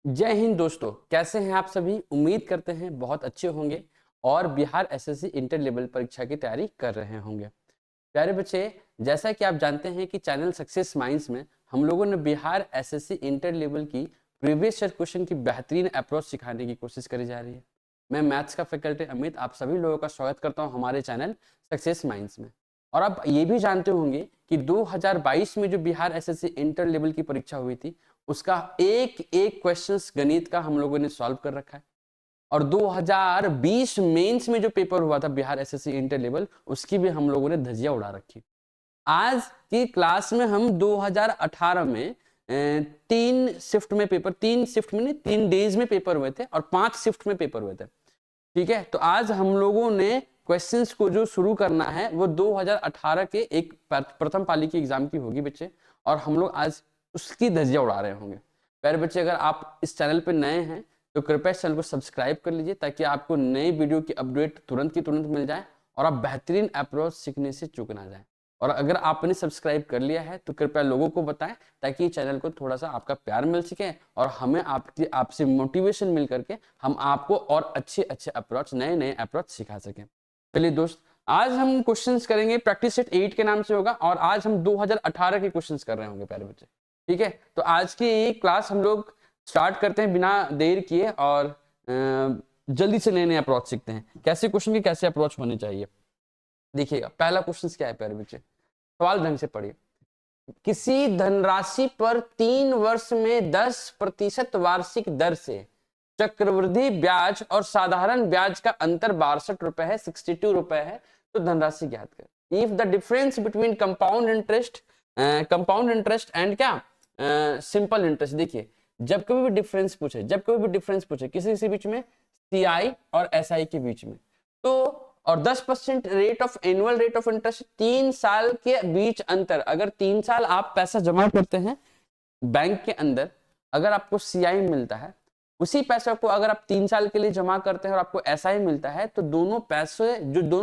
जय हिंद दोस्तों, कैसे हैं आप सभी। उम्मीद करते हैं बहुत अच्छे होंगे और बिहार एसएससी इंटर लेवल परीक्षा की तैयारी कर रहे होंगे। प्यारे बच्चे, जैसा कि आप जानते हैं कि चैनल सक्सेस माइंड्स में हम लोगों ने बिहार एसएससी इंटर लेवल की प्रीवियस ईयर क्वेश्चन की बेहतरीन अप्रोच सिखाने की कोशिश करी जा रही है। मैं मैथ्स का फैकल्टी अमित आप सभी लोगों का स्वागत करता हूं हमारे चैनल सक्सेस माइंड्स में। और आप ये भी जानते होंगे कि 2022 में जो बिहार एसएससी इंटर लेवल की परीक्षा हुई थी उसका एक एक क्वेश्चंस गणित का हम लोगों ने सॉल्व कर रखा है। और 2020 मेंस में जो पेपर हुआ था बिहार एसएससी इंटर लेवल उसकी भी हम लोगों ने धज्जियां उड़ा रखी। आज की क्लास में हम 2018 में तीन शिफ्ट में नहीं 3 डेज में पेपर हुए थे और 5 शिफ्ट में पेपर हुए थे। ठीक है, तो आज हम लोगों ने क्वेश्चंस को जो शुरू करना है वो 2018 के एक प्रथम पाली की एग्जाम की होगी बच्चे, और हम लोग आज उसकी धज्जियां उड़ा रहे होंगे। प्यारे बच्चे, अगर आप इस चैनल पर नए हैं तो कृपया इस चैनल को सब्सक्राइब कर लीजिए ताकि आपको नई वीडियो की अपडेट तुरंत की तुरंत मिल जाए और आप बेहतरीन अप्रोच सीखने से चूक ना जाए। और अगर आपने सब्सक्राइब कर लिया है तो कृपया लोगों को बताएं ताकि चैनल को थोड़ा सा आपका प्यार मिल सके और हमें आपसे मोटिवेशन मिल करके हम आपको और अच्छे अच्छे अप्रोच नए नए अप्रोच सिखा सकें। चलिए दोस्त, आज हम क्वेश्चंस करेंगे, प्रैक्टिस सेट 8 के नाम से होगा और आज हम 2018 के क्वेश्चंस कर रहे होंगे प्यारे बच्चे। ठीक है, तो आज की क्लास हम लोग स्टार्ट करते हैं बिना देर किए और जल्दी से नए नए अप्रोच सीखते हैं कैसे क्वेश्चन के कैसे अप्रोच होने चाहिए। देखिएगा पहला क्वेश्चन क्या है प्यारे बच्चे, सवाल ढंग से पढ़िए। किसी धनराशि पर 3 वर्ष में 10% वार्षिक दर से चक्रवृद्धि ब्याज और साधारण ब्याज का अंतर 62 रुपए है, 62 रुपए है, तो धनराशि ज्ञात कर। If the difference between compound interest and क्या सिंपल इंटरेस्ट। देखिए जब कभी भी डिफरेंस पूछे किसी के बीच में, सीआई और एसआई के बीच में, तो और 10% एनुअल रेट ऑफ इंटरेस्ट, 3 साल के बीच अंतर। अगर 3 साल आप पैसा जमा करते हैं बैंक के अंदर, अगर आपको सीआई मिलता है, उसी पैसे को अगर आप 3 साल के लिए जमा करते हैं और आपको एसआई मिलता है, तो दोनों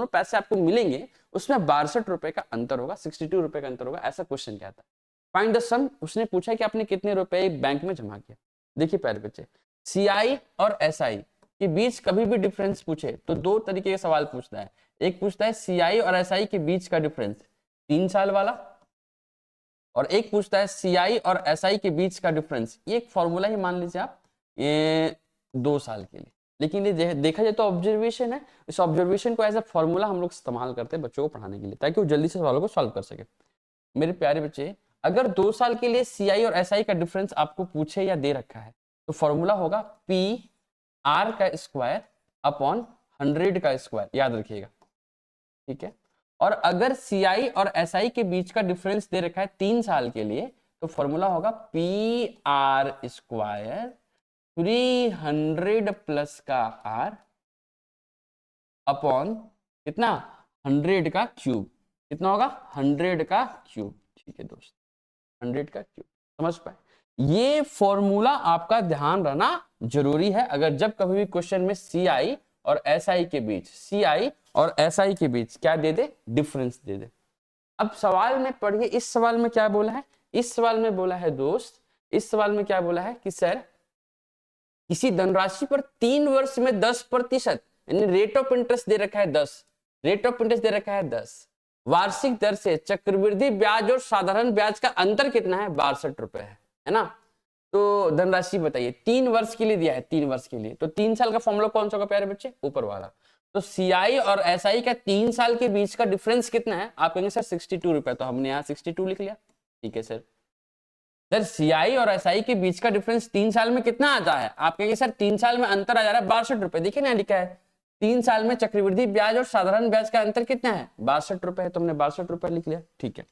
पैसे आपको मिलेंगे उसमें 62 रुपए का अंतर होगा, 62 रुपए का अंतर होगा। ऐसा क्वेश्चन क्या था, फाइंड द सम। उसने पूछा कि आपने कितने रुपए बैंक में जमा किया। देखिए प्यारे बच्चे, सीआई और एसआई के बीच कभी भी डिफरेंस पूछे तो 2 तरीके के सवाल पूछता है। एक पूछता है सीआई और एसआई के बीच का डिफरेंस 3 साल वाला, और एक पूछता है सीआई और एसआई के बीच का डिफरेंस, ये एक फॉर्मूला ही मान लीजिए आप, ये 2 साल के लिए। लेकिन ये देखा जाए तो ऑब्जर्वेशन है, इस ऑब्जर्वेशन को एज ए फॉर्मूला हम लोग इस्तेमाल करते हैं बच्चों को पढ़ाने के लिए ताकि वो जल्दी से सवालों को सॉल्व कर सके। मेरे प्यारे बच्चे, अगर 2 साल के लिए सीआई और एसआई का डिफरेंस आपको पूछे या दे रखा है तो फॉर्मूला होगा पी आर का स्क्वायर अपॉन 100 का स्क्वायर, याद रखिएगा। ठीक है, और अगर सीआई और एसआई के बीच का डिफरेंस दे रखा है 3 साल के लिए तो फॉर्मूला होगा पी आर स्क्वायर 300 प्लस का आर अपॉन कितना 100 का क्यूब। कितना होगा 100 का क्यूब। ठीक है दोस्त, 100 का क्यूब, समझ पाए। ये फॉर्मूला आपका ध्यान रहना जरूरी है अगर जब कभी भी क्वेश्चन में सीआई और एसआई के बीच क्या दे दे, डिफरेंस दे दे। अब सवाल में पढ़िए, इस सवाल में क्या बोला है, इस सवाल में बोला है दोस्त, इस सवाल में क्या बोला है कि सर किसी धनराशि पर 3 वर्ष में 10%, यानी रेट ऑफ इंटरेस्ट दे रखा है 10, रेट ऑफ इंटरेस्ट दे रखा है 10, वार्षिक दर से चक्रवृद्धि ब्याज और साधारण ब्याज का अंतर कितना है, 62 रुपए है ना। तो धनराशि बताइए, 3 वर्ष के लिए दिया है, 3 वर्ष के लिए, तो 3 साल का फॉर्मूला कौन सा होगा प्यारे बच्चे, ऊपर वाला। तो सीआई और एसआई का 3 साल के बीच का डिफरेंस कितना है, आप कहेंगे सर 62 रुपए, तो हमने यहाँ 62 लिख लिया। ठीक है सर, सीआई और एसआई के बीच का डिफरेंस 3 साल में कितना आता है, आप कहेंगे सर 3 साल में अंतर आ जा रहा है 62 रुपए। देखिए ना लिखा है 3 साल में चक्रवृद्धि ब्याज और साधारण ब्याज का अंतर कितना है, 62 रुपए है, तो हमने 62 रुपए लिख लिया। ठीक है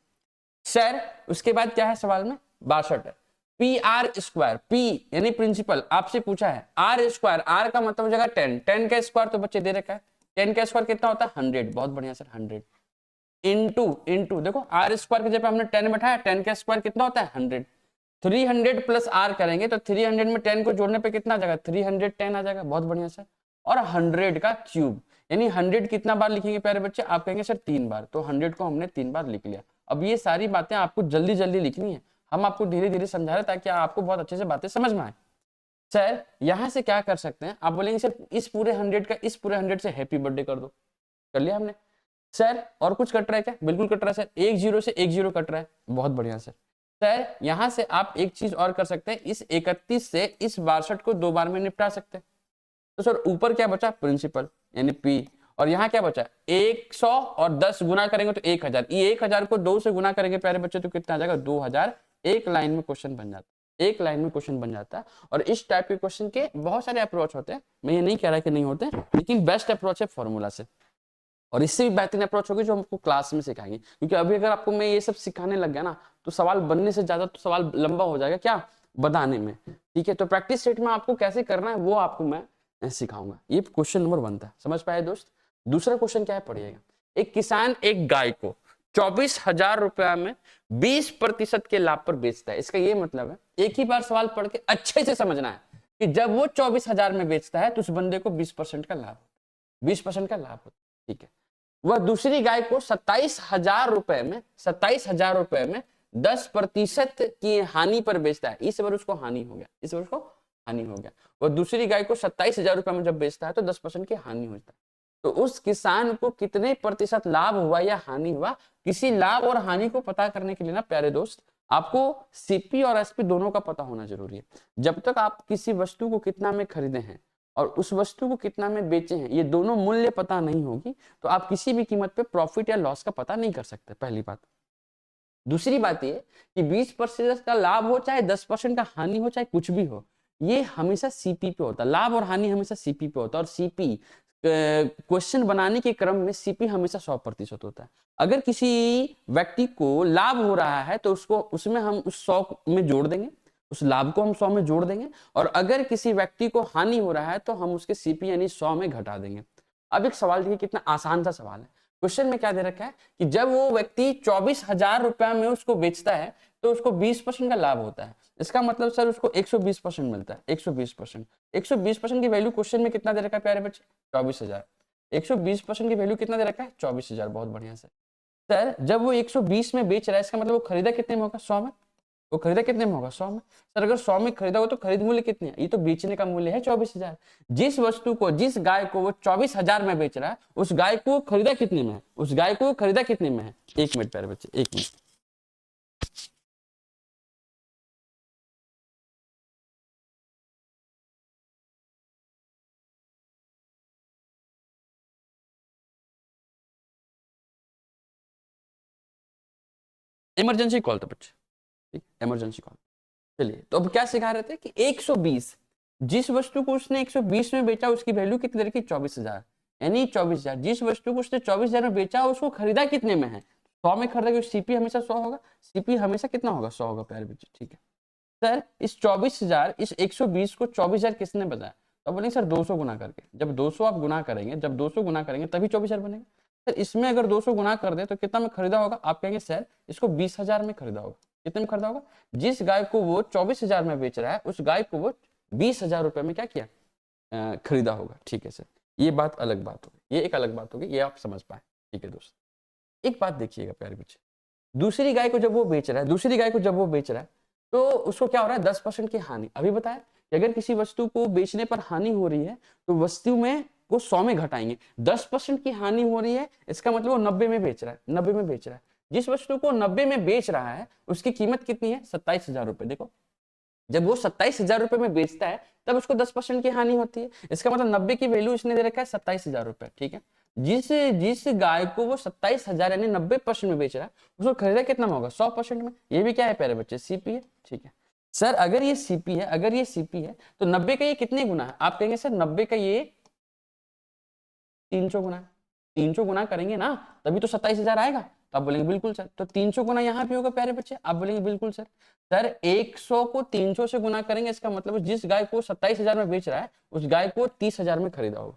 सर, उसके बाद क्या है सवाल में, 62 है। पी आर स्क्वायर, पी यानी प्रिंसिपल, आपसे पूछा है आर स्क्वायर, आर का मतलब हो जाएगा 10, 10 का स्क्वायर तो बच्चे दे रखा है, 10 का स्क्वायर कितना होता है 100, बहुत बढ़िया सर 100 इंटू देखो आर स्क्वायर के जगह हमने 10 बैठाया, 10 का स्क्वायर कितना होता है 100, 300 प्लस आर करेंगे तो 300 में 10 को जोड़ने पे कितना आ जाएगा 310 आ जाएगा, बहुत बढ़िया सर। और 100 का क्यूब, यानी 100 कितना बार लिखेंगे प्यारे बच्चे, आप कहेंगे सर 3 बार, तो 100 को हमने 3 बार लिख लिया। अब ये सारी बातें आपको जल्दी जल्दी लिखनी है, हम आपको धीरे धीरे समझा रहे हैं ताकि आपको बहुत अच्छे से बातें समझ में आए। सर यहां से क्या कर सकते हैं, आप बोलेंगे सर इस पूरे 100 का इस पूरे 100 से हैप्पी बर्थडे कर दो, कर लिया हमने। सर और कुछ कट रहा है क्या, बिल्कुल कट रहा है सर, एक जीरो से एक जीरो कट रहा है, बहुत बढ़िया सर। सर यहां से आप एक चीज और कर सकते हैं, इस 31 से इस 62 को 2 बार में निपटा सकते हैं। तो सर ऊपर क्या बचा, प्रिंसिपल यानी पी, और यहाँ क्या बचा 100 और 10 गुना करेंगे तो 1000, ये 1000 को 2 से गुना करेंगे प्यारे बच्चे तो कितना आ जाएगा 2000। एक लाइन में क्वेश्चन बन जाता है, एक लाइन में क्वेश्चन बन जाता है। और इस टाइप के क्वेश्चन के बहुत सारे अप्रोच होते हैं, मैं ये नहीं कह रहा कि नहीं होते, लेकिन बेस्ट अप्रोच है फॉर्मूला से, और इससे भी बेहतरीन अप्रोच होगी जो हमको क्लास में सिखाएंगे। क्योंकि अभी अगर आपको मैं ये सब सिखाने लग गया ना तो सवाल बनने से ज्यादा तो सवाल लंबा हो जाएगा क्या बताने में, ठीक है। तो प्रैक्टिस सेट में आपको कैसे करना है वो आपको मैं सिखाऊंगा। ये क्वेश्चन नंबर 1 था, समझ पाए दोस्त। दूसरा क्वेश्चन क्या है पढ़िएगा, एक किसान एक गाय को 24,000 रुपया में 20% के लाभ पर बेचता है। इसका ये मतलब है, एक ही बार सवाल पढ़ के अच्छे से समझना है कि जब वो 24,000 में बेचता है तो उस बंदे को 20% का लाभ, 20% का लाभ होता है, ठीक है। वह दूसरी गाय को 27,000 रुपए में 27,000 रुपए में 10% की हानि पर बेचता है। इस बार उसको हानि हो गया, इस बार उसको हानि हो गया। वह दूसरी गाय को 27,000 रुपए में जब बेचता है तो 10% की हानि होता है। तो उस किसान को कितने प्रतिशत लाभ हुआ या हानि हुआ, किसी लाभ और हानि को पता करने के लिए ना प्यारे दोस्त आपको सीपी और एसपी दोनों का पता होना जरूरी है। जब तक आप किसी वस्तु को कितना में खरीदे हैं और उस वस्तु को कितना में बेचे हैं, ये दोनों मूल्य पता नहीं होगी तो आप किसी भी कीमत पे प्रॉफिट या लॉस का पता नहीं कर सकते, पहली बात। दूसरी बात ये कि 20% का लाभ हो चाहे 10% का हानि हो चाहे कुछ भी हो, ये हमेशा सीपी पे होता है। लाभ और हानि हमेशा सीपी पे होता है, और सीपी क्वेश्चन बनाने के क्रम में सीपी हमेशा 100% होता है। अगर किसी व्यक्ति को लाभ हो रहा है तो उसको उसमें हम उस 100 में जोड़ देंगे, उस लाभ को हम 100 में जोड़ देंगे, और अगर किसी व्यक्ति को हानि हो रहा है तो हम उसके सीपी यानी 100 में घटा देंगे। अब एक सवाल देखिए, कितना आसान सा सवाल है। क्वेश्चन में क्या दे रखा है कि जब वो व्यक्ति 24,000 रुपया में उसको बेचता है तो उसको 20% का लाभ होता है। इसका मतलब सर उसको 120% मिलता है, 120%। 120% की वैल्यू क्वेश्चन में कितना दे रखा है प्यारे बच्चे, 24,000। 120% की वैल्यू कितना दे रखा है, 24,000, बहुत बढ़िया सर जब वो 120 में बेच रहा है इसका मतलब वो खरीदा कितने में होगा, 100 में। वो खरीदा कितने में होगा, 100 में। सर अगर 100 में खरीदा हो तो खरीद मूल्य कितने है, ये तो बेचने का मूल्य है 24,000। जिस वस्तु को, जिस गाय को वो 24,000 में बेच रहा है उस गाय को खरीदा कितने में है, उस गाय को खरीदा कितने में है। 1 मिनट प्यारे बच्चे, 1 मिनट। इमरजेंसी कॉल था बच्चे, ठीक, इमरजेंसी कॉल। चलिए तो अब क्या सिखा रहे थे कि 120, जिस वस्तु को उसने 120 में बेचा उसकी वैल्यू कितनी रखी, 24,000, यानी 24,000। जिस वस्तु को उसने 24,000 में बेचा उसको खरीदा कितने में है, 100 में खरीदा, सीपी हमेशा 100 होगा, सीपी हमेशा कितना होगा, 100 होगा प्यारे बच्चे, ठीक है। सर इस 24,000, इस 120 को 24,000 किसने बताया, तो बोलेंगे सर 200 गुना करके। जब 200 आप गुना करेंगे, जब 200 गुना करेंगे तभी 24,000 बनेगा। सर इसमें अगर 200 गुना कर दे तो कितना में खरीदा होगा, आप कहेंगे सर इसको 20,000 में खरीदा होगा। कितने में खरीदा होगा, जिस गाय को वो 24,000 में बेच रहा है उस गाय को वो 20,000 रुपए में क्या किया, खरीदा होगा, ठीक है सर। ये बात अलग बात होगी, ये एक अलग बात होगी, ये आप समझ पाए, ठीक है दोस्त। एक बात देखिएगा प्यारे बच्चे, दूसरी गाय को जब वो बेच रहा है, दूसरी गाय को जब वो बेच रहा है तो उसको क्या हो रहा है, 10% की हानि। अभी बताया कि अगर किसी वस्तु को बेचने पर हानि हो रही है तो वस्तु में को 100 में घटाएंगे, 10% की हानि हो रही है इसका मतलब वो 90 में बेच रहा है, 90 में बेच रहा है। जिस वस्तु को 90 में बेच रहा है उसकी कीमत कितनी है, 27,000 रुपए। देखो जब वो 27,000 रुपए में बेचता है तब उसको 10% की हानि होती है, इसका मतलब 90 की वैल्यू इसने दे रखा है 27,000 रुपए, ठीक है। जिस जिस गाय को वो 27,000 यानी 90% में बेच रहा है उसको खरीदा कितना में होगा, 100% में। ये भी क्या है प्यारे बच्चे, सीपी है, ठीक है। सर अगर ये सीपी है, अगर ये सीपी है तो 90 का ये कितने गुना है, आप कहेंगे सर 90 का ये 300 गुना है। 300 गुना करेंगे ना तभी तो 27,000 आएगा, तो आप बोलेंगे बिल्कुल सर। तो 300 गुना यहाँ भी होगा प्यारे बच्चे, आप बोलेंगे बिल्कुल सर। सर 100 को 300 से गुना करेंगे इसका मतलब जिस गाय को 27,000 में बेच रहा है उस गाय को 30,000 में खरीदा होगा,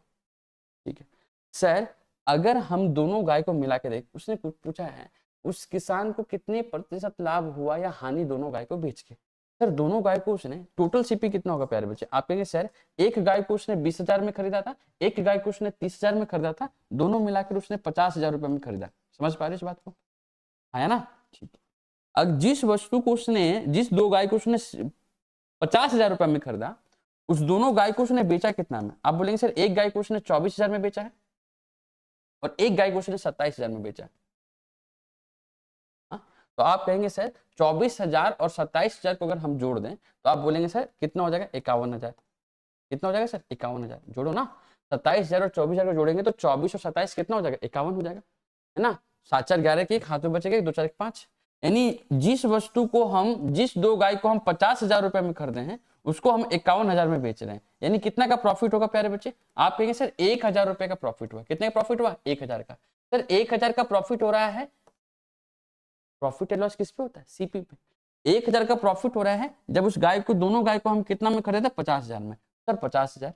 ठीक है। सर अगर हम दोनों गाय को मिला के देख, उसने पूछा है उस किसान को कितने प्रतिशत लाभ हुआ या हानि दोनों गाय को बेच के। सर दोनों गाय को उसने टोटल सीपी कितना होगा प्यारे बच्चे, आप कहेंगे सर एक गाय को उसने 20,000 में खरीदा था, एक गाय को उसने 30,000 में खरीदा था, दोनों मिलाकर उसने 50,000 रुपए में खरीदा। समझ पा रहे इस बात को, आया ना, ठीक है। अब जिस वस्तु को उसने, जिस दो गाय को उसने 50,000 रुपए में खरीदा उस दोनों गाय को उसने बेचा कितना में? आप बोलेंगे सर एक गाय को उसने 24,000 में बेचा है और एक गाय को उसने 27,000 में बेचा है। तो आप कहेंगे सर 24,000 और 27,000 को अगर हम जोड़ दें तो आप बोलेंगे सर कितना हो जाएगा? 51,000। कितना हो जाएगा सर? 51,000। जोड़ो ना, 27,000 और 24,000 को जोड़ेंगे तो 24 और 27 कितना हो जाएगा? 51 हो जाएगा, है ना। 7 4 11 के 1 हाथों बचेगा, 2 4 1 5। यानी जिस वस्तु को हम, जिस दो गाय को हम 50,000 रुपए में खरीदे हैं उसको हम 51,000 में बेच रहे हैं। यानी कितना का प्रॉफिट होगा प्यारे बच्चे? आप कहेंगे सर 1,000 रुपए का प्रॉफिट हुआ। कितने का प्रॉफिट हुआ? 1,000 का। सर 1,000 का प्रॉफिट हो रहा है, प्रॉफिट एंड लॉस किस पे होता है? सीपी पे। 1,000 का प्रॉफिट हो रहा है जब उस गाय को, दोनों गाय को हम कितना में खरीदे? 50,000 में। सर 50,000,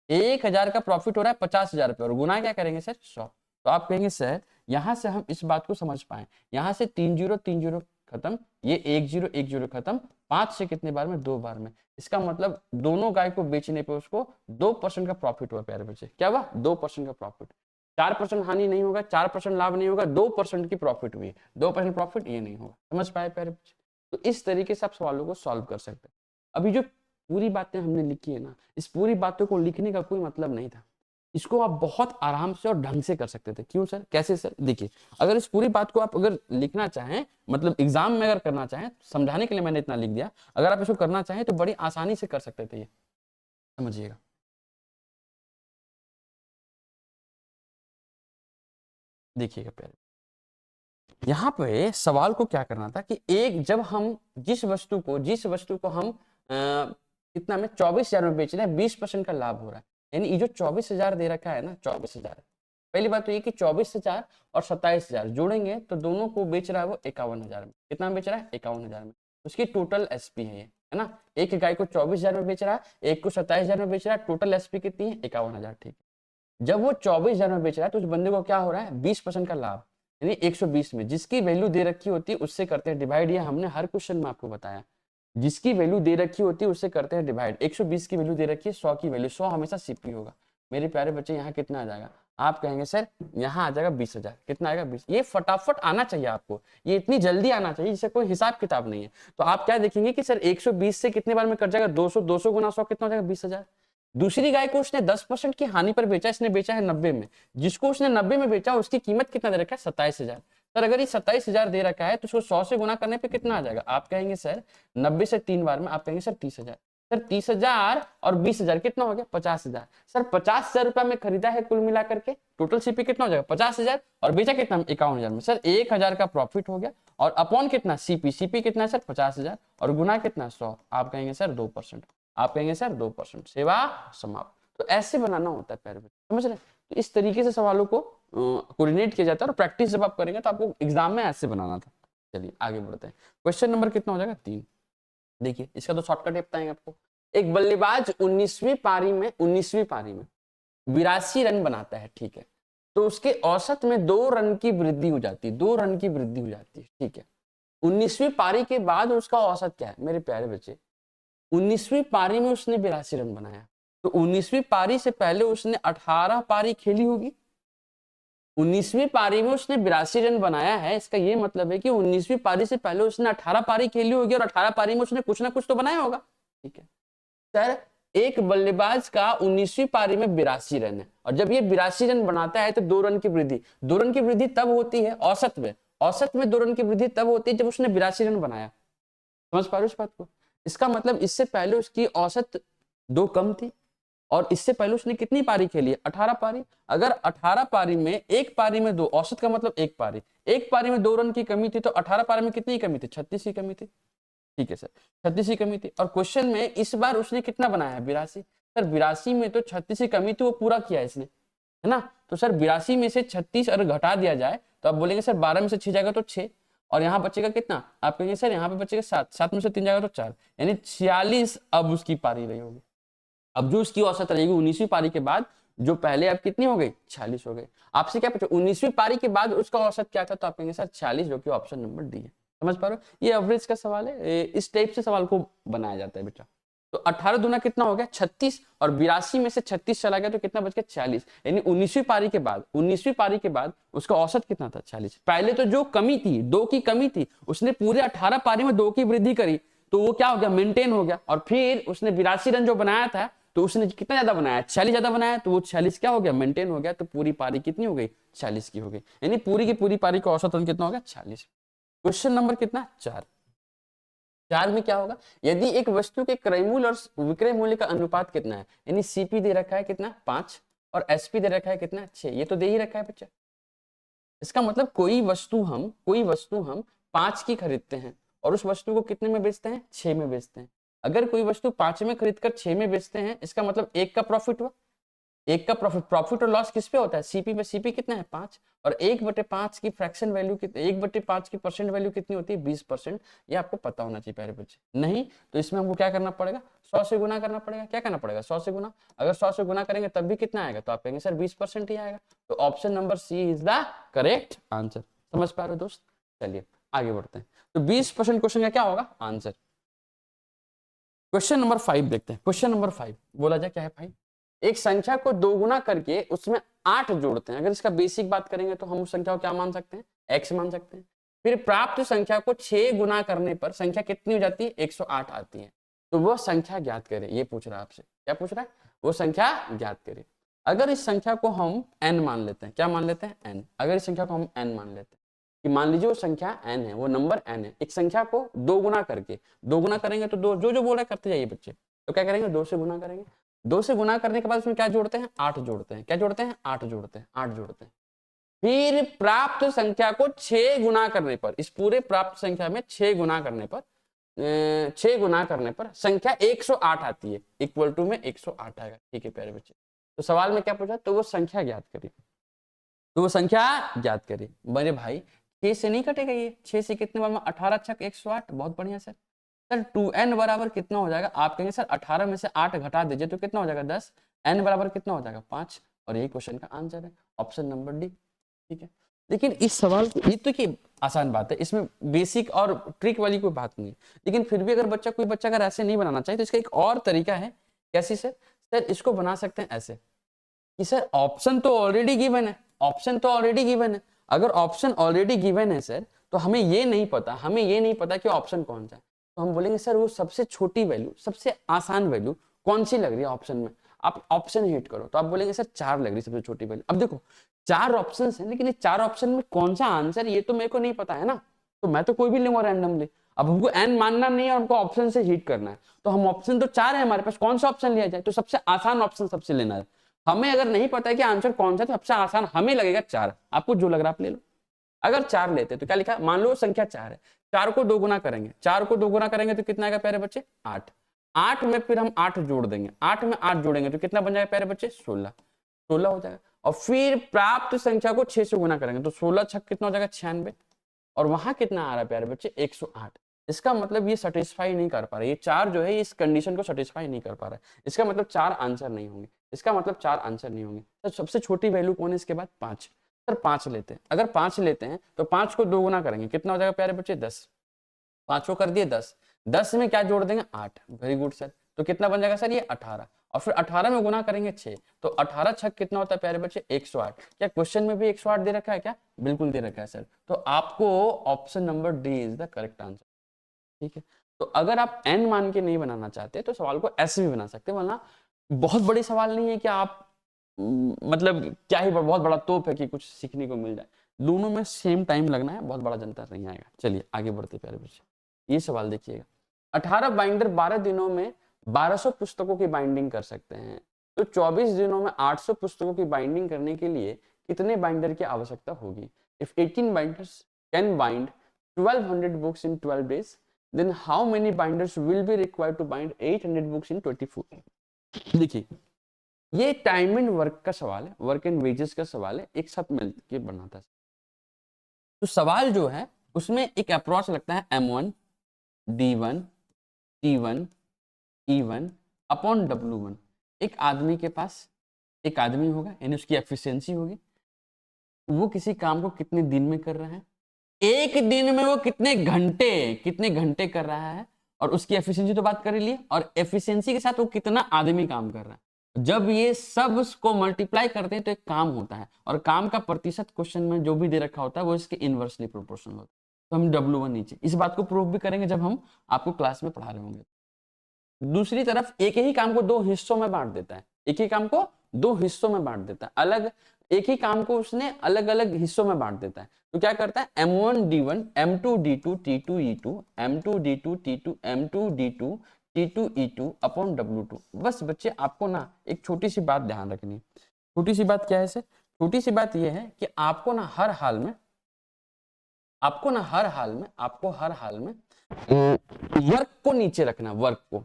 1,000 का प्रॉफिट हो रहा है 50,000 रुपए और गुना क्या करेंगे सर? 100। तो आप कहेंगे सर यहां से हम इस बात को समझ पाए, यहां से 3 0 3 0 खत्म, ये 1 0 1 0 खत्म, 5 से कितने बार में? 2 बार में। इसका मतलब दोनों गाय को बेचने पे उसको 2% का प्रॉफिट हुआ प्यारे बच्चे। क्या हुआ? 2% का प्रॉफिट। 4% हानि नहीं होगा, 4% लाभ नहीं होगा, 2% की प्रॉफिट हुई है। 2% प्रॉफिट ये नहीं होगा। समझ पाए प्यारे बच्चे? तो इस तरीके से आप सवालों को सॉल्व कर सकते हैं। अभी जो पूरी बातें हमने लिखी है ना, इस पूरी बातों को लिखने का कोई मतलब नहीं था। इसको आप बहुत आराम से और ढंग से कर सकते थे। क्यों सर? कैसे सर? देखिए, अगर इस पूरी बात को आप अगर लिखना चाहें, मतलब एग्जाम में अगर करना चाहें, समझाने के लिए मैंने इतना लिख दिया, अगर आप इसको करना चाहें तो बड़ी आसानी से कर सकते थे। ये समझिएगा, देखिएगा प्यारे, यहाँ पे सवाल को क्या करना था कि एक, जब हम जिस वस्तु को हम कितना में 24,000 में बेच रहे हैं, 20% का लाभ हो रहा है। यानी ये जो 24,000 दे रखा है ना, 24,000, पहली बात तो ये कि 24,000 और 27,000 जोड़ेंगे तो दोनों को बेच रहा है वो 51,000 में। कितना में बेच रहा है? 51,000 में। उसकी टोटल एसपी है ये, है ना। एक गाय को 24,000 में बेच रहा है, एक को 27,000 में बेच रहा है, टोटल एसपी कितनी है? 51,000। ठीक है, जब वो 24,000 में बेच रहा है तो उस बंदे को क्या हो रहा है? 20% का लाभ, यानी 120 में जिसकी वैल्यू दे रखी होती है उससे करते हैं डिवाइड। ये हमने हर क्वेश्चन में आपको बताया, जिसकी वैल्यू दे रखी होती है उससे करते हैं डिवाइड। 120 की वैल्यू दे रखी है, 100 की वैल्यू, 100 हमेशा सीपी होगा। मेरे प्यारे बच्चे यहाँ कितना आ जाएगा? आप कहेंगे सर यहाँ आ जाएगा 20,000। कितना आएगा? 20। ये फटाफट आना चाहिए आपको, ये इतनी जल्दी आना चाहिए जिससे कोई हिसाब किताब नहीं है। तो आप क्या देखेंगे कि सर 120 से कितने बार में कट जाएगा? 200, 200 गुना 100 कितना हो जाएगा? 20,000। दूसरी गाय को उसने 10% की हानि पर बेचा, इसने बेचा है 90 में। जिसको उसने 90 में बेचा उसकी कीमत कितना दे रखा है? 27,000। सर अगर ये 27,000 दे रखा है तो उसको 100 से गुना करने पे कितना आ जाएगा? आप कहेंगे सर 90 से 3 बार में, आप कहेंगे सर 30,000। सर 30,000 और 20,000 कितना हो गया? 50,000। सर 50,000 रुपया में खरीदा है कुल मिलाकर के, टोटल सीपी कितना हो जाएगा? 50,000 और बेचा कितना? 51,000 में। सर 1,000 का प्रॉफिट हो गया और अपॉन कितना? सीपी। सीपी कितना है सर? 50,000 और गुना कितना? 100। आप कहेंगे सर 2%। आप कहेंगे सर 2%। सेवा समाप्त। तो ऐसे बनाना होता है प्यारे बच्चे, समझ रहे? तो इस तरीके से सवालों को कोऑर्डिनेट किया जाता है और प्रैक्टिस जब आप करेंगे तो आपको एग्जाम में ऐसे बनाना था। चलिए आगे बढ़ते हैं। क्वेश्चन नंबर कितना हो जाएगा? 3। देखिए इसका तो शॉर्टकट बताएंगे आपको। एक बल्लेबाज 19वीं पारी में 82 रन बनाता है, ठीक है। तो उसके औसत में 2 रन की वृद्धि हो जाती है, 2 रन की वृद्धि हो जाती है, ठीक है। 19वीं पारी के बाद उसका औसत क्या है मेरे प्यारे बच्चे? 19वीं पारी में उसने 82 रन बनाया, तो 19वीं पारी से पहले उसने 18 पारी खेली होगी। 19वीं पारी में उसने 82 रन बनाया है, इसका ये मतलब है कि 19वीं पारी से पहले उसने 18 पारी खेली होगी और 18 पारी में उसने कुछ ना कुछ तो बनाया होगा, ठीक है। सर एक बल्लेबाज का 19वीं पारी में 82 रन है और जब ये 82 रन बनाता है तो 2 रन की वृद्धि, 2 रन की वृद्धि तब होती है औसत में, औसत में 2 रन की वृद्धि तब होती है जब उसने 82 रन बनाया। समझ पा रहे हो इस बात को? इसका मतलब इससे पहले उसकी औसत 2 कम थी और इससे पहले उसने कितनी पारी खेली है? 18 पारी। अगर 18 पारी में एक पारी में 2, औसत का मतलब एक पारी में 2 रन की कमी थी, तो 18 पारी में कितनी कमी थी? 36 की कमी थी, ठीक है सर, 36 की कमी थी। और क्वेश्चन में इस बार उसने कितना बनाया है? 82। सर 82 में तो 36 की कमी थी, वो पूरा किया इसने, है ना। तो सर 82 में से 36 अगर घटा दिया जाए तो आप बोलेंगे सर 12 में से 6 जाएगा तो 6 और यहाँ बचेगा कितना? आप कहेंगे सर यहाँ पे बचेगा 7, 7 में से 3 जाएगा तो 4, यानी 46 अब उसकी पारी रही होगी। अब जो उसकी औसत रहेगी 19वीं पारी के बाद, जो पहले अब कितनी हो गई? 46 हो गई। आपसे क्या पूछा? 19वीं पारी के बाद उसका औसत क्या था? तो आप कहेंगे सर 46, जो कि ऑप्शन नंबर डी है। समझ पा रहे हो? ये एवरेज का सवाल है, इस टाइप से सवाल को बनाया जाता है बेटा। तो 18 दूना कितना हो गया? 36 और 82 में से 36 चला गया तो कितना बच गया? 46। यानी 19वीं पारी के बाद, 19वीं पारी के बाद उसका औसत कितना था? 46। पहले तो जो कमी थी, 2 की कमी थी, उसने पूरे 18 पारी में 2 की वृद्धि करी, तो वो क्या हो गया, मेंटेन हो गया। और फिर उसने 82 रन जो बनाया था, तो उसने कितना ज्यादा बनाया, 46 ज्यादा बनाया, तो वो 46 क्या हो गया, मेंटेन हो गया। तो पूरी पारी कितनी हो गई, 46 की हो गई। यानी पूरी की पूरी पारी का औसत रन कितना हो गया, 46। क्वेश्चन नंबर कितना, 4। 4 में क्या होगा, यदि एक वस्तु के क्रय मूल्य और विक्रय मूल्य का अनुपात कितना है, यानी सीपी दे रखा है कितना, 5, और एसपी दे रखा है कितना, 6। ये तो दे ही रखा है बच्चा। इसका मतलब कोई वस्तु हम 5 की खरीदते हैं और उस वस्तु को कितने में बेचते हैं, 6 में बेचते हैं। अगर कोई वस्तु 5 में खरीद कर 6 में बेचते हैं, इसका मतलब एक का प्रॉफिट हुआ। एक का प्रॉफिट और लॉस किस पे होता है, सीपी पे। सीपी कितना है, 5, और 1/5 की फ्रैक्शन वैल्यू कितनी, 1/5 की परसेंट वैल्यू कितनी होती है, 20%। ये आपको पता होना चाहिए प्यारे बच्चे। नहीं तो इसमें हमको क्या करना पड़ेगा, 100 से गुना करना पड़ेगा। क्या करना पड़ेगा, 100 से गुना। अगर 100 से गुना करेंगे तब भी कितना आएगा, तो आप कहेंगे सर 20% ही आएगा। तो option number C is the correct answer. समझ पा रहे हो दोस्त, चलिए आगे बढ़ते हैं। तो 20% क्वेश्चन का क्या होगा आंसर। क्वेश्चन नंबर 5 देखते हैं। क्वेश्चन नंबर 5 बोला जाए क्या है भाई, एक संख्या को 2 गुना करके उसमें 8 जोड़ते हैं। अगर इसका बेसिक बात करेंगे तो हम उस संख्या को क्या मान सकते हैं, x मान सकते हैं। फिर प्राप्त संख्या को 6 गुना करने पर संख्या कितनी हो जाती है, 108 आती है। तो वो संख्या ज्ञात करें, ये पूछ रहा है आपसे। क्या पूछ रहा है, वो संख्या ज्ञात करें। अगर इस संख्या को हम n मान लेते हैं, क्या मान लेते हैं, n। अगर इस संख्या को हम n मान लेते हैं कि मान लीजिए वो संख्या n है, वो नंबर n है। एक संख्या को 2 गुना करके, 2 गुना करेंगे तो दो जो बोला करते जाइए बच्चे। तो क्या करेंगे, 2 से गुना करेंगे। 2 से गुना करने के बाद उसमें क्या जोड़ते हैं, 8 जोड़ते हैं। क्या जोड़ते हैं, 8 जोड़ते हैं, 8 जोड़ते हैं। फिर प्राप्त संख्या को 6 गुना करने पर, इस पूरे प्राप्त संख्या में 6 गुना करने पर 6 गुना करने पर संख्या 108 आती है। इक्वल टू में 108 आएगा। ठीक है प्यारे बच्चे, तो सवाल में क्या पूछा, तो वो संख्या ज्ञात करिए। तो वो संख्या ज्ञात करिए। मेरे भाई 6 से नहीं कटेगा ये, 6 से कितने बार में, 18 छक 108। बहुत बढ़िया सर। सर 2n बराबर कितना हो जाएगा, आप कहेंगे सर 18 में से 8 घटा दीजिए तो कितना हो जाएगा 10। n बराबर कितना हो जाएगा 5। और यही क्वेश्चन का आंसर है, ऑप्शन नंबर डी। ठीक है, लेकिन इस सवाल को, ये तो कि आसान बात है, इसमें बेसिक और ट्रिक वाली कोई बात नहीं है। लेकिन फिर भी अगर कोई बच्चा अगर ऐसे नहीं बनाना चाहे तो इसका एक और तरीका है। कैसी सर, सर इसको बना सकते हैं ऐसे कि सर ऑप्शन तो ऑलरेडी गिवन है, ऑप्शन तो ऑलरेडी गिवन है। अगर ऑप्शन ऑलरेडी गिवन है सर, तो हमें ये नहीं पता कि ऑप्शन कौन सा है। तो हम बोलेंगे सर वो सबसे छोटी वैल्यू, सबसे आसान वैल्यू कौन सी लग रही है ऑप्शन में। आप ऑप्शन हिट करो तो आप बोलेंगे सर 4 लग रही है सबसे छोटी वैल्यू। अब देखो 4 ऑप्शन है, लेकिन ये 4 ऑप्शन में कौन सा आंसर ये तो मेरे को नहीं पता है ना। तो मैं तो कोई भी लूंगा रैंडमली। अब हमको एन मानना नहीं है, हमको ऑप्शन से हिट करना है। तो हम ऑप्शन तो 4 है हमारे पास, कौन सा ऑप्शन लिया जाए, तो सबसे आसान ऑप्शन सबसे लेना है। हमें अगर नहीं पता है कि आंसर कौन सा, तो सबसे आसान हमें लगेगा 4। आपको जो लग रहा है आप ले लो। अगर 4 लेते तो क्या लिखा, मान लो संख्या 4 है, 4 को 2 गुना करेंगे, 4 को 2 गुना करेंगे तो कितना आएगा प्यारे बच्चे, 8। 8 में फिर हम 8 जोड़ देंगे, 8 में 8 जोड़ेंगे तो कितना बन जाएगा प्यारे बच्चे, 16। 16 हो जाएगा। और फिर प्राप्त संख्या को 6 से गुना करेंगे तो 16 छक कितना हो जाएगा, 96। और वहां कितना आ रहा है प्यारे बच्चे, 108। इसका मतलब ये सेटिस्फाई नहीं कर पा रहा है, ये 4 जो है इस कंडीशन को सेटिस्फाई नहीं कर पा रहा है। इसका मतलब 4 आंसर नहीं होंगे, इसका मतलब 4 आंसर नहीं होंगे। तो सबसे छोटी वैल्यू कौन है इसके बाद, 5। सर 5 लेते हैं, अगर 5 लेते हैं तो 5 को 2 गुना करेंगे, कितना हो जाएगा प्यारे बच्चे, 10। 5 को कर दिए 10, 10 में क्या जोड़ देंगे, 8। Very good sir. तो कितना बन जाएगा सर, ये 18। और फिर 18 में गुना करेंगे 6, तो 18 छक कितना होता है प्यारे बच्चे, 108। क्या क्वेश्चन में भी 108 दे रखा है क्या, बिल्कुल दे रखा है सर। तो आपको option number D is the correct answer. ठीक है, तो अगर आप n मान के नहीं बनाना चाहते तो सवाल को ऐसे भी बना सकते हैं, वरना बहुत बड़ी सवाल नहीं है कि आप मतलब क्या ही बहुत बड़ा तोप है कि कुछ सीखने को मिल जाए। दोनों में सेम टाइम लगना है, बहुत बड़ा जनता नहीं आएगा। चलिए आगे बढ़ते प्यारे बच्चे। ये सवाल देखिएगा, 18 बाइंडर 12 दिनों में 1200 पुस्तकों की बाइंडिंग कर सकते हैं, तो 24 दिनों में 800 पुस्तकों की बाइंडिंग करने के लिए कितने बाइंडर की आवश्यकता होगी। If 18 binders can bind 1200 books in 12 days, then how many binders will be required to bind 800 books in 24? देखिए ये टाइम एंड वर्क का सवाल है, वर्क एंड वेजेस का सवाल है, एक साथ मिलकर बनाता है। तो सवाल जो है उसमें एक अप्रोच लगता है m1 d1 t1 e1 upon w1। एक आदमी के पास एक आदमी होगा, यानी उसकी एफिशिएंसी होगी, वो किसी काम को कितने दिन में कर रहा है, एक दिन में वो कितने घंटे कर रहा है, और उसकी एफिशिएंसी तो बात कर ही लिए, और एफिशिएंसी के साथ वो कितना आदमी काम कर रहा है। जब ये सब को मल्टीप्लाई करते हैं तो एक काम होता है, और काम का प्रतिशत क्वेश्चन में जो भी दे रखा होता है वो इसके इनवर्सली प्रोपोर्शनल होता है। तो हम W1 नीचे। इस बात को प्रूव भी करेंगे जब हम आपको क्लास में पढ़ा रहे होंगे। दूसरी तरफ एक ही काम को दो हिस्सों में बांट देता है, एक ही काम को दो हिस्सों में बांट देता है, अलग एक ही काम को उसने अलग अलग हिस्सों में बांट देता है। तो क्या करता है, M1 D1 M2 D2 T2 E2 M2 D2 T2 M2 D2 T2 E2 upon W2। बस बच्चे आपको ना एक छोटी सी बात ध्यान रखनी है। छोटी सी बात क्या है सर? छोटी सी बात यह है कि आपको ना हर हाल में वर्क को नीचे रखना, वर्क को,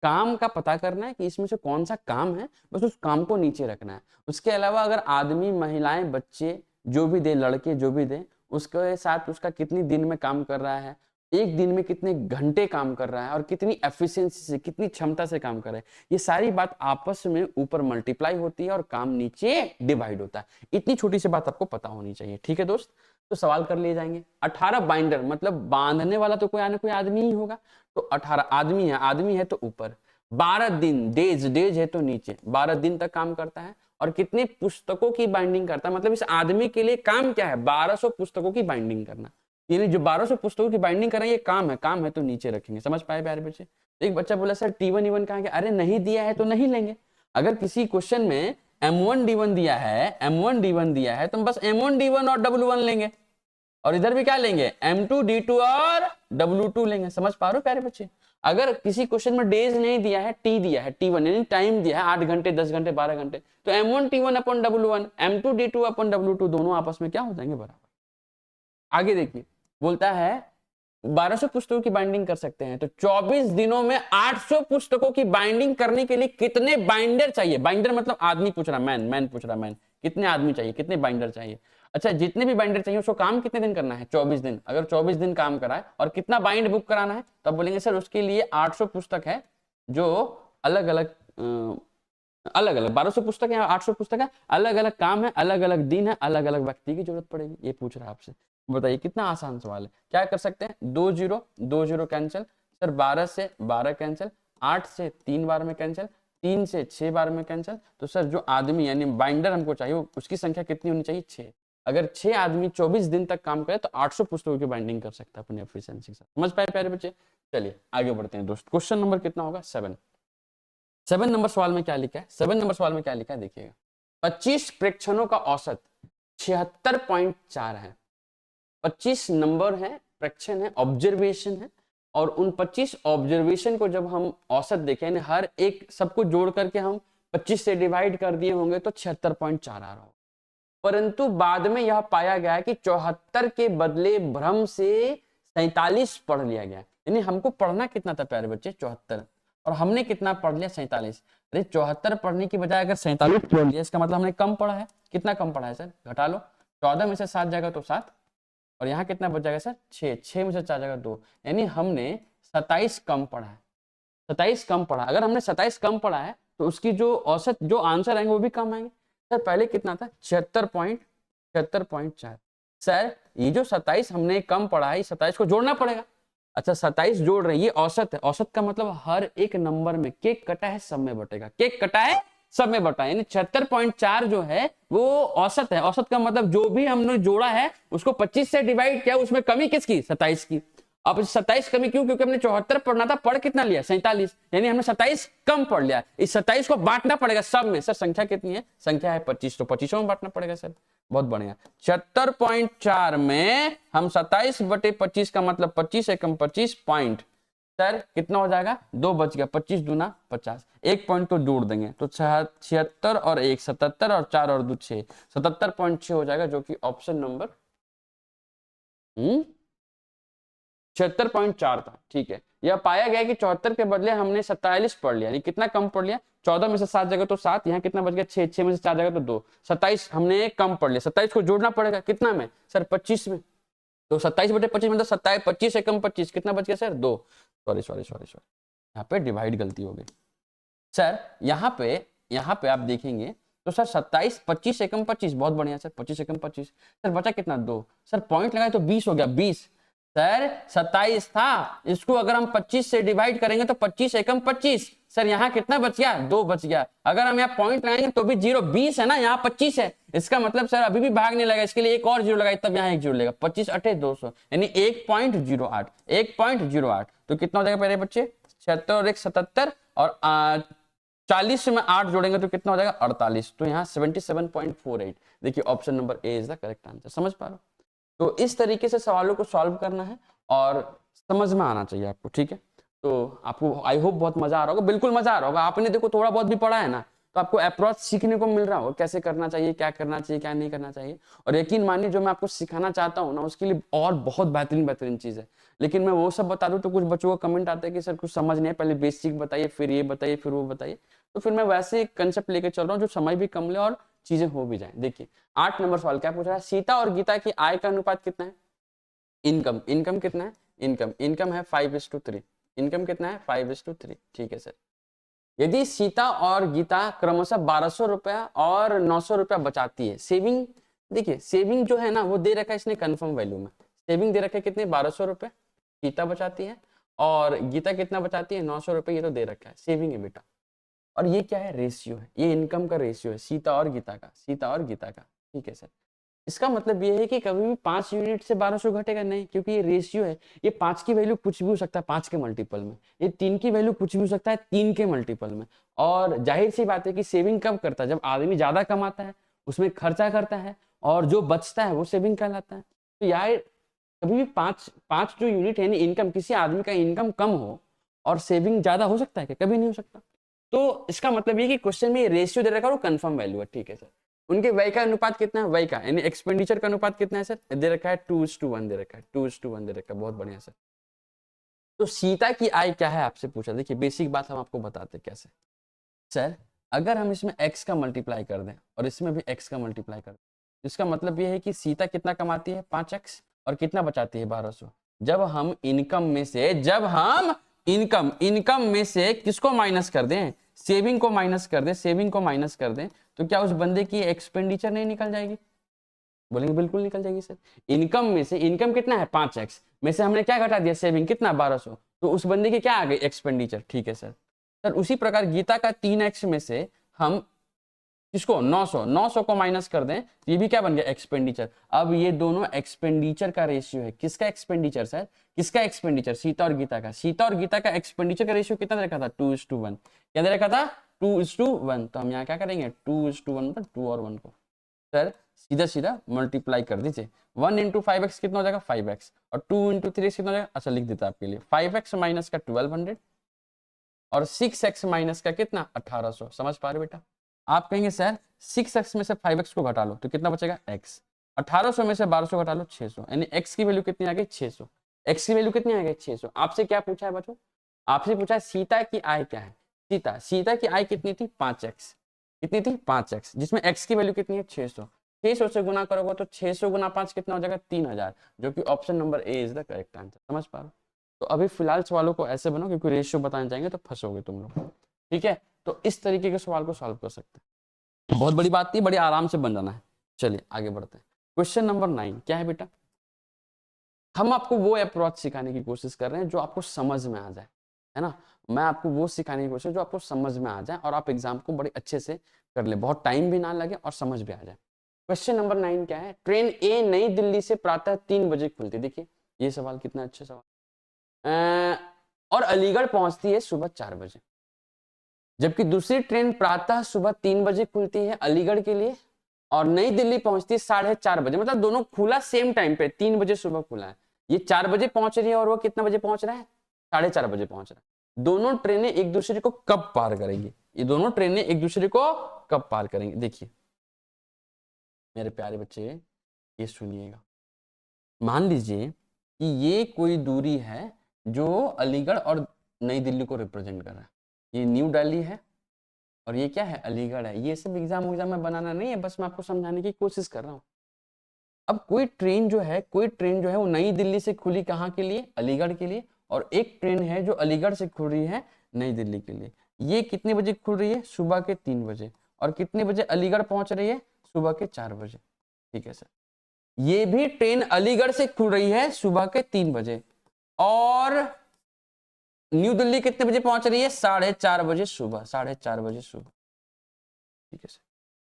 काम का पता करना है कि इसमें से कौन सा काम है, बस उस काम को नीचे रखना है। उसके अलावा अगर आदमी, महिलाएं, बच्चे जो भी दे, लड़के जो भी दे, उसके साथ उसका कितनी दिन में काम कर रहा है, एक दिन में कितने घंटे काम कर रहा है और कितनी एफिशिएंसी से, कितनी क्षमता से काम कर रहा है, ये सारी बात आपस में ऊपर मल्टीप्लाई होती है और काम नीचे डिवाइड होता है। इतनी छोटी सी बात आपको पता होनी चाहिए। ठीक है दोस्त, तो सवाल कर लिए जाएंगे। 18 बाइंडर मतलब बांधने वाला तो कोई आदमी ही होगा, तो 18 आदमी है तो ऊपर, 12 दिन डेज है तो नीचे, 12 दिन तक काम करता है और कितने पुस्तकों की बाइंडिंग करता है। मतलब इस आदमी के लिए काम क्या है, 1200 पुस्तकों की बाइंडिंग करना। यानी जो 1200 पुस्तकों की बाइंडिंग कर रहे हैं, ये काम है तो नीचे रखेंगे। समझ पाए प्यारे बच्चे? एक बच्चा बोला सर T1 E1 कहाँ गया? अरे नहीं दिया है तो नहीं लेंगे। अगर किसी क्वेश्चन में M1 D1 दिया है तो हम बस M1 D1 और W1 लेंगे, और इधर भी क्या लेंगे, M2 D2 और W2 लेंगे। समझ पा रहे हो प्यारे बच्चे? अगर किसी क्वेश्चन में डेज नहीं दिया है, टी दिया है, T1 यानी टाइम दिया है 8 घंटे, 10 घंटे, 12 घंटे, तो M1 T1 upon W1, M2 D2 upon W2 दोनों आपस में क्या हो जाएंगे, बराबर। आगे देखिए, बोलता है 1200 पुस्तकों की बाइंडिंग कर सकते हैं, तो 24 दिनों में 800 पुस्तकों की बाइंडिंग करने के लिए कितने बाइंडर चाहिए? बाइंडर मतलब आदमी पूछ रहा, मैन पूछ रहा, कितने आदमी चाहिए, कितने बाइंडर चाहिए। अच्छा, जितने भी बाइंडर चाहिए उसको काम कितने दिन करना है, 24 दिन। अगर 24 दिन काम कराए और कितना बाइंड बुक कराना है, तब बोलेंगे सर उसके लिए 800 पुस्तक है, जो अलग अलग 1200 पुस्तक है, 800 पुस्तक है, अलग अलग काम है, अलग अलग दिन है, अलग अलग व्यक्ति की जरूरत पड़ेगी। ये पूछ रहा है आपसे। बताइए कितना आसान सवाल है। क्या कर सकते हैं, 2 0 कैंसिल, सर 12 से 12 कैंसिल, 8 से 3 बार में कैंसिल, 3 से 6 बार में कैंसिल। तो सर जो आदमी यानी बाइंडर हमको चाहिए उसकी संख्या कितनी होनी चाहिए, 6। अगर 6 आदमी 24 दिन तक काम करे तो 800 पुस्तकों की बाइंडिंग कर सकता है अपनी एफिशिएंसी के साथ। समझ पाए प्यारे बच्चे? चलिए आगे बढ़ते हैं दोस्त। क्वेश्चन नंबर कितना होगा, 7 नंबर सवाल में क्या लिखा है, 7 नंबर सवाल में क्या लिखा है देखिएगा। 25 प्रेक्षणों का औसत 76.4 है। 25 नंबर है, प्रेक्षण है, ऑब्जर्वेशन है, और उन 25 ऑब्जर्वेशन को जब हम औसत देखें, यानी हर एक सबको जोड़ करके हम 25 से डिवाइड कर दिए होंगे तो 76.4 आ रहा होगा। परंतु बाद में यह पाया गया कि 74 के बदले भ्रम से 47 पढ़ लिया गया। यानी हमको पढ़ना कितना था प्यारे बच्चे, 74, और हमने कितना पढ़ लिया, 47। अरे 74 पढ़ने की बजाय अगर 47 पढ़ लिया, इसका मतलब हमने कम पढ़ा है। कितना कम पढ़ा है सर, घटा लो, 14 में से 7 जाएगा तो 7, और यहाँ कितना बच जाएगा सर, 6 में से 4 जाएगा 2, यानी हमने 27 कम पढ़ा है। 27 कम पढ़ा, अगर हमने 27 कम पढ़ा है तो उसकी जो औसत जो आंसर आएंगे वो भी कम आएंगे। सर पहले कितना था, 76.4। सर ये जो 27 हमने कम पढ़ा है, 27 को जोड़ना पड़ेगा। अच्छा 27 जोड़ रहे हैं, ये औसत है। औसत का मतलब हर एक नंबर में केक कटा है सब में बटेगा, केक कटा है सब में बटा, यानी 76.4 जो है वो औसत है। औसत का मतलब जो भी हमने जोड़ा है उसको 25 से डिवाइड किया, उसमें कमी किसकी, 27 की। अब 27 कमी क्यों, क्योंकि हमने 74 पढ़ना था, पढ़ कितना लिया, 47, यानी हमने 27 कम पढ़ लिया। इस 27 को बांटना पड़ेगा सब में। सर संख्या कितनी है, संख्या है 25, तो 25 में बांटना पड़ेगा सर। बहुत बढ़िया, 76.4 में हम 27/25 का मतलब 25 एकम 25 पॉइंट, सर कितना हो जाएगा, 2 बच गया, 25 दूना 50, 1 पॉइंट तो जोड़ देंगे तो 76 और 1 77 और 4 और 2 6, 77.6 हो जाएगा, जो कि ऑप्शन नंबर 76.4 था। ठीक है, यह पाया गया कि 74 के बदले हमने 47 पढ़ लिया, कितना कम पढ़ लिया, 14 में से 7 जगह तो 7, यहाँ कितना बच गया, 6 में से 4 जगह तो 2, 27 हमने कम पढ़ लिया। 27 को जोड़ना पड़ेगा कितना में सर, 25 में, तो 27/25 में तो 27, 25 एकम 25 कितना बच गया सर, 2। सॉरी यहाँ पे डिवाइड गलती हो गई सर। यहाँ पे आप देखेंगे तो सर 27, 25 एकम 25, बहुत बढ़िया सर, 25 एकम 25, सर बचा कितना, 2, सर पॉइंट लगाए तो 20 हो गया, 20, सर 27 था, इसको अगर हम 25 से डिवाइड करेंगे तो 25 एकम 25, सर यहाँ कितना बच गया, 2 बच गया। अगर हम यहाँ पॉइंट लगाएंगे तो भी 0, 20 है ना, यहाँ 25 है, इसका मतलब सर अभी भी भाग नहीं लगा, इसके लिए एक और 0 लगाए तब यहाँ एक 0 लेगा। 25 अठे 200 यानी 1.08, 1.08। तो कितना हो जाएगा पहले बच्चे, 76 और 1 77 और 40 में 8 जोड़ेंगे तो कितना हो जाएगा 48। तो यहाँ 77.48। देखिए option number A is the correct answer. समझ पा रहे हो? तो इस तरीके से सवालों को सॉल्व करना है और समझ में आना चाहिए आपको, ठीक है। तो आपको आई होप बहुत मजा आ रहा होगा, बिल्कुल मजा आ रहा होगा। आपने देखो थोड़ा बहुत भी पढ़ा है ना, तो आपको अप्रोच सीखने को मिल रहा होगा, कैसे करना चाहिए, क्या करना चाहिए, क्या नहीं करना चाहिए। और यकीन मानिए जो मैं आपको सिखाना चाहता हूँ ना, उसके लिए और बहुत बेहतरीन बेहतरीन चीज है। लेकिन मैं वो सब बता दूं तो कुछ बच्चों का कमेंट आता है कि सर कुछ समझ नहीं है, पहले बेसिक बताइए, फिर ये बताइए, फिर वो बताइए। तो फिर मैं वैसे कंसेप्ट लेके चल रहा हूँ जो समय भी कम ले और चीजें हो भी जाए। देखिए 8 नंबर सवाल क्या पूछ रहा है, सीता और गीता की आय का अनुपात कितना है। इनकम, इनकम कितना है, इनकम है 5:3। इनकम कितना है 5:3, ठीक है सर। यदि सीता और गीता क्रमशः 1200 रुपया और 900 रुपया बचाती है, सेविंग, देखिए सेविंग जो है ना वो दे रखा है इसने कंफर्म वैल्यू में, सेविंग दे रखा है कितने 1200 रुपये सीता बचाती है और गीता कितना बचाती है 900 रुपये, ये तो दे रखा है सेविंग है बेटा। और ये क्या है, रेशियो है, ये इनकम का रेशियो है सीता और गीता का, सीता और गीता का, ठीक है सर। इसका मतलब ये है कि कभी भी 5 यूनिट से 1200 घटेगा नहीं, क्योंकि ये रेशियो है। ये 5 की वैल्यू कुछ भी हो सकता है 5 के मल्टीपल में, ये 3 की वैल्यू कुछ भी हो सकता है 3 के मल्टीपल में। और जाहिर सी बात है कि सेविंग कब करता है, जब आदमी ज्यादा कमाता है, उसमें खर्चा करता है और जो बचता है वो सेविंग कहलाता है। तो यार कभी भी 5 जो यूनिट है इनकम, किसी आदमी का इनकम कम हो और सेविंग ज्यादा हो सकता है क्या, कभी नहीं हो सकता। तो इसका मतलब ये कि क्वेश्चन में रेशियो दे रखा है वो कंफर्म वैल्यू है, ठीक है सर। उनके व्यय का अनुपात कितना है, व्यय का यानी एक्सपेंडिचर का अनुपात कितना है सर, दे रखा है 2:1 दे रखा है, 2:1 दे रखा है, बहुत बढ़िया सर। तो सीता की आय क्या है आपसे पूछा, देखिए बेसिक बात हम आपको बताते कैसे। सर अगर हम इसमें x का मल्टीप्लाई कर दें और इसमें भी x का मल्टीप्लाई कर दें, इसका मतलब ये है कि सीता कितना कमाती है 5x और कितना बचाती है 1200। जब हम इनकम में से, जब हम इनकम में से किसको माइनस कर दें, सेविंग को माइनस कर दें, सेविंग को माइनस कर दें, तो क्या उस बंदे की एक्सपेंडिचर नहीं निकल जाएगी, बोलेंगे बिल्कुल निकल जाएगी सर। इनकम में से, इनकम कितना है 5x में से हमने क्या घटा दिया, सेविंग कितना 1200, तो उस बंदे की क्या आ गई एक्सपेंडिचर, ठीक है सर। सर उसी प्रकार गीता का 3x में से हम किसको 900 को माइनस कर दें, ये भी क्या बन गया एक्सपेंडिचर। अब ये दोनों एक्सपेंडिचर का रेशियो है, किसका एक्सपेंडिचर सर, किसका एक्सपेंडिचर, सीता और गीता का। सीता और गीता का एक्सपेंडिचर का रेशियो कितना दे रखा था 2:1, क्या दे रखा था 2:1। तो हम यहाँ क्या करेंगे 2:1 मतलब 2 और 1 को सर सीधा सीधा मल्टीप्लाई कर दीजिए। 1 × 5x कितना हो जाएगा 5x और 2 × 3 कितना हो जाएगा, अच्छा लिख देता आपके लिए 5x माइनस का 1200 और 6x माइनस का कितना 1800। समझ पा रहे बेटा। आप कहेंगे सर 6x में से 5x को घटा लो तो कितना बचेगा x, 1800 में से 1200 घटा लो 600, यानी x की वैल्यू कितनी आ गई 600। x की वैल्यू कितनी आ गई 600। आपसे क्या पूछा है बच्चों, आपसे पूछा है सीता की आय क्या है। सीता की आय कितनी थी 5x, कितनी थी 5x, जिसमें x की वैल्यू कितनी है 600। 600 से गुना करोगे तो 600 गुना 5 कितना हो जाएगा 3000, जो कि option number A is the correct answer. समझ पा रहे हो। तो अभी फिलहाल सवालों को ऐसे बनाओ, क्योंकि रेशियो बताने जाएंगे तो फंसोगे तुम लोग, ठीक है। तो इस तरीके के सवाल को सॉल्व कर सकते हैं, बहुत बड़ी बात नहीं, बड़ी आराम से बन जाना है। चलिए आगे बढ़ते हैं। क्वेश्चन नंबर 9 क्या है बेटा, हम आपको वो अप्रोच सिखाने की कोशिश कर रहे हैं जो आपको समझ में आ जाए, है ना। मैं आपको वो सिखाने की कोशिश जो आपको समझ में आ जाए और आप एग्जाम को बड़े अच्छे से कर ले, बहुत टाइम भी ना लगे और समझ भी आ जाए। क्वेश्चन नंबर 9 क्या है, ट्रेन ए नई दिल्ली से प्रातः 3 बजे खुलती है। देखिए ये सवाल कितना अच्छा सवाल, और अलीगढ़ पहुंचती है सुबह 4 बजे, जबकि दूसरी ट्रेन प्रातः सुबह 3 बजे खुलती है अलीगढ़ के लिए और नई दिल्ली पहुंचती है 4:30 बजे। मतलब दोनों खुला सेम टाइम पे, 3 बजे सुबह खुला है, ये 4 बजे पहुंच रही है और वो कितना बजे पहुंच रहा है 4:30 बजे पहुंच रहा है। दोनों ट्रेनें एक दूसरे को कब पार करेंगी, ये दोनों ट्रेनें एक दूसरे को कब पार करेंगे। देखिए मेरे प्यारे बच्चे ये सुनिएगा, मान लीजिए कि ये कोई दूरी है जो अलीगढ़ और नई दिल्ली को रिप्रेजेंट कर रहा है, ये न्यू दिल्ली है और ये क्या है अलीगढ़ है। ये सब एग्जाम में बनाना नहीं है, बस मैं आपको समझाने की कोशिश कर रहा हूँ। अब कोई ट्रेन जो है वो नई दिल्ली से खुली कहाँ के लिए, अलीगढ़ के लिए, और एक ट्रेन है जो अलीगढ़ से खुल रही है नई दिल्ली के लिए। ये कितने बजे खुल रही है, सुबह के 3 बजे, और कितने बजे अलीगढ़ पहुंच रही है, सुबह के 4 बजे, ठीक है सर। ये भी ट्रेन अलीगढ़ से खुल रही है सुबह के 3 बजे और न्यू दिल्ली कितने बजे पहुंच रही है? 4:30 बजे सुबह, 4:30 बजे सुबह। ठीक है सर,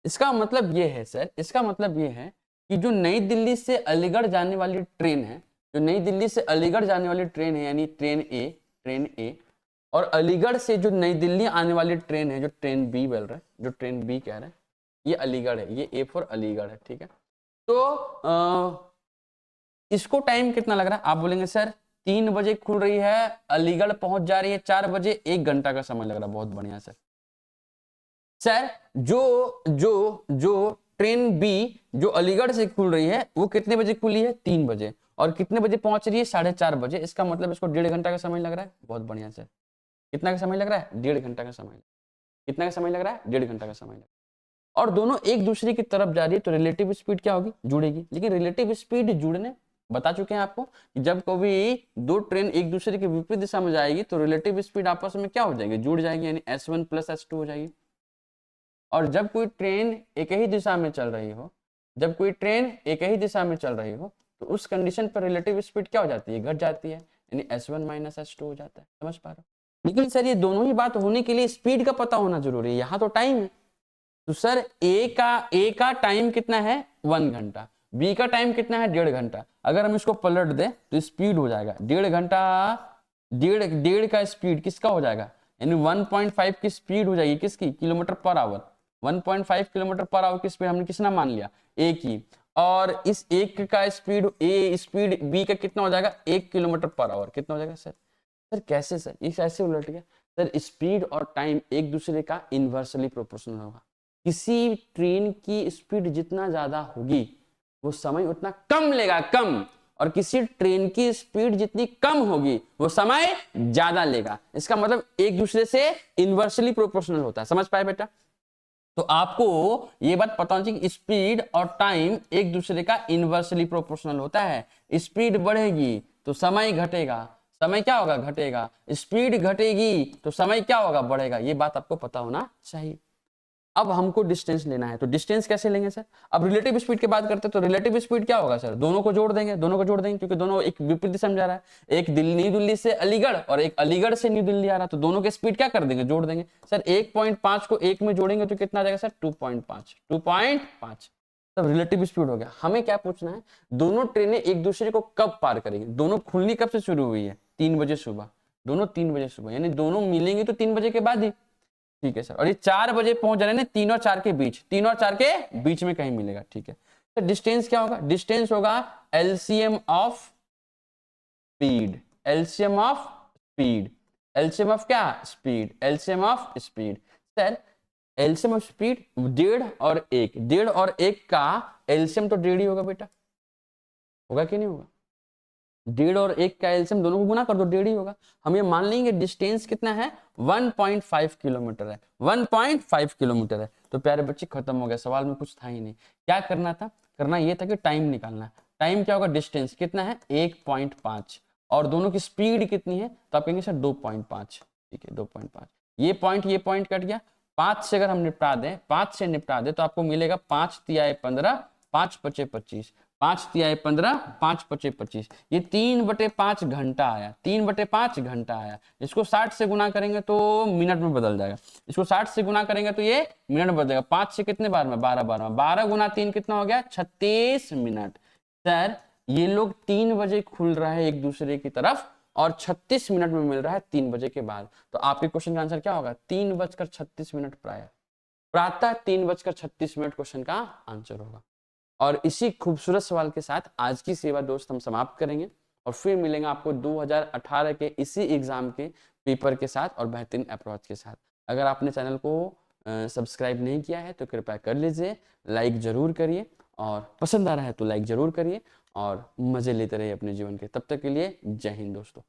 इसका मतलब ये है सर, इसका मतलब ये है कि जो नई दिल्ली से अलीगढ़ जाने वाली ट्रेन है, जो नई दिल्ली से अलीगढ़ जाने वाली ट्रेन है, यानी ट्रेन ए और अलीगढ़ से जो नई दिल्ली आने वाली ट्रेन है, जो ट्रेन बी बोल रहा है, जो ट्रेन बी कह रहा है, ये अलीगढ़ है, ये ए फॉर अलीगढ़ है। ठीक है, तो इसको टाइम कितना लग रहा है? आप बोलेंगे सर 3 बजे खुल रही है, अलीगढ़ पहुंच जा रही है 4 बजे, 1 घंटा का समय लग रहा है। बहुत बढ़िया सर। सर जो जो जो ट्रेन बी जो अलीगढ़ से खुल रही है वो कितने बजे खुली है? 3 बजे, और कितने बजे पहुंच रही है? 4:30 बजे। इसका मतलब इसको 1.5 घंटा का समय लग रहा है। बहुत बढ़िया सर। कितना का समय लग रहा है? 1.5 घंटा का समय। कितना का समय लग रहा है? 1.5 घंटा का समय लग रहा है। और दोनों एक दूसरे की तरफ जा रही है तो रिलेटिव स्पीड क्या होगी? जुड़ेगी। लेकिन रिलेटिव स्पीड जुड़ने बता चुके हैं आपको कि जब कभी दो ट्रेन एक दूसरे के विपरीत दिशा में जाएगी तो रिलेटिव स्पीड आपस में क्या हो जाएगी? जुड़ जाएगी, यानी S1 + S2 हो जाएगी। और जब कोई ट्रेन एक ही दिशा में चल रही हो, जब कोई ट्रेन एक ही दिशा में चल रही हो तो उस कंडीशन पर रिलेटिव स्पीड क्या हो जाती है? घट जाती है, यानी S1 - S2 हो जाता है। समझ पा रहे हो? लेकिन सर ये दोनों ही बात होने के लिए स्पीड का पता होना जरूरी है। यहाँ तो टाइम है, तो सर ए का टाइम कितना है? 1 घंटा। बी का टाइम कितना है? 1.5 घंटा। अगर हम इसको पलट दें तो स्पीड हो जाएगा 1.5 घंटा, 1.5 का स्पीड किसका हो जाएगा? यानी 1.5 की स्पीड हो जाएगी किसकी? km/h। 1.5 km/h की स्पीड हमने किसना मान लिया? ए की। और इस एक का स्पीड ए स्पीड बी का कितना हो जाएगा? 1 km/h। कितना हो जाएगा सर? सर कैसे सर? ये कैसे उलट गया सर? स्पीड और टाइम एक दूसरे का इनवर्सली प्रोपोर्शनल होगा। किसी ट्रेन की स्पीड जितना ज्यादा होगी वो समय उतना कम लेगा, कम। और किसी ट्रेन की स्पीड जितनी कम होगी वो समय ज्यादा लेगा। इसका मतलब एक दूसरे से इनवर्सली प्रोपोर्शनल होता है। समझ पाए बेटा? तो आपको ये बात पता होनी चाहिए कि स्पीड और टाइम एक दूसरे का इनवर्सली प्रोपोर्शनल होता है। स्पीड बढ़ेगी तो समय घटेगा, समय क्या होगा? घटेगा। स्पीड घटेगी तो समय क्या होगा? बढ़ेगा। ये बात आपको पता होना चाहिए। अब हमको डिस्टेंस लेना है, तो डिस्टेंस कैसे लेंगे सर? अब रिलेटिव स्पीड की बात करते हैं तो रिलेटिव स्पीड क्या होगा सर? दोनों को जोड़ देंगे, दोनों को जोड़ देंगे, क्योंकि दोनों एक विपरीत दिशा में जा रहा है। एक न्यू दिल्ली से अलीगढ़ और एक अलीगढ़ से न्यू दिल्ली आ रहा है, तो दोनों के स्पीड क्या कर देंगे? जोड़ देंगे। सर 1.5 को 1 में जोड़ेंगे तो कितना आ जाएगा सर? 2.5। तब रिलेटिव स्पीड हो गया। हमें क्या पूछना है? दोनों ट्रेनें एक दूसरे को कब पार करेंगे? दोनों खुलनी कब से शुरू हुई है? 3 बजे सुबह। दोनों 3 बजे सुबह, यानी दोनों मिलेंगे तो 3 बजे के बाद ही। ठीक है सर। और ये 4 बजे पहुंच रहे हैं 3 और 4 के बीच, 3 और 4 के बीच में कहीं मिलेगा। ठीक है सर। डिस्टेंस क्या होगा? डिस्टेंस होगा LCM of speed, LCM of speed, LCM of क्या? Speed, LCM of speed. Sir LCM of speed 1.5 और 1, 1.5 और 1 का एलसीएम तो 1.5 ही होगा बेटा, होगा कि नहीं होगा? 1.5 और 1 का एलसीएम दोनों को गुना कर दो, 1.5 ही होगा। हम ये मान लेंगे डिस्टेंस कितना है? 1.5 किलोमीटर है, 1.5 किलोमीटर है। तो प्यारे बच्चे खत्म हो गया, सवाल में कुछ था ही नहीं। क्या करना था? करना ये था कि टाइम निकालना। टाइम क्या होगा? डिस्टेंस कितना है? 1.5 और दोनों की स्पीड कितनी है? तो आप कहेंगे सर 2.5। ठीक है 2.5। ये पॉइंट कट गया। 5 से अगर हम निपटा दें, 5 से निपटा दें तो आपको मिलेगा 5 तिहाई 15, 5 पचे 25, 5 तिहाई 15, 5 पचे 25। ये 3/5 घंटा आया, 3/5 घंटा आया। इसको 60 से गुना करेंगे तो मिनट में बदल जाएगा। इसको 60 से गुना करेंगे तो ये मिनट में बदलेगा। 5 से कितने बार में? 12 बार में। 12 गुना 3 कितना हो गया? 36 मिनट। सर ये लोग 3 बजे खुल रहा है एक दूसरे की तरफ और 36 मिनट में मिल रहा है 3 बजे के बाद। तो आपके क्वेश्चन का आंसर क्या होगा? 3:36 प्रातः 3:36 क्वेश्चन का आंसर होगा। और इसी खूबसूरत सवाल के साथ आज की सेवा दोस्त हम समाप्त करेंगे और फिर मिलेंगे आपको 2018 के इसी एग्जाम के पेपर के साथ और बेहतरीन अप्रोच के साथ। अगर आपने चैनल को सब्सक्राइब नहीं किया है तो कृपया कर लीजिए, लाइक जरूर करिए और पसंद आ रहा है तो लाइक जरूर करिए और मजे लेते रहिए अपने जीवन के। तब तक के लिए जय हिंद दोस्तों।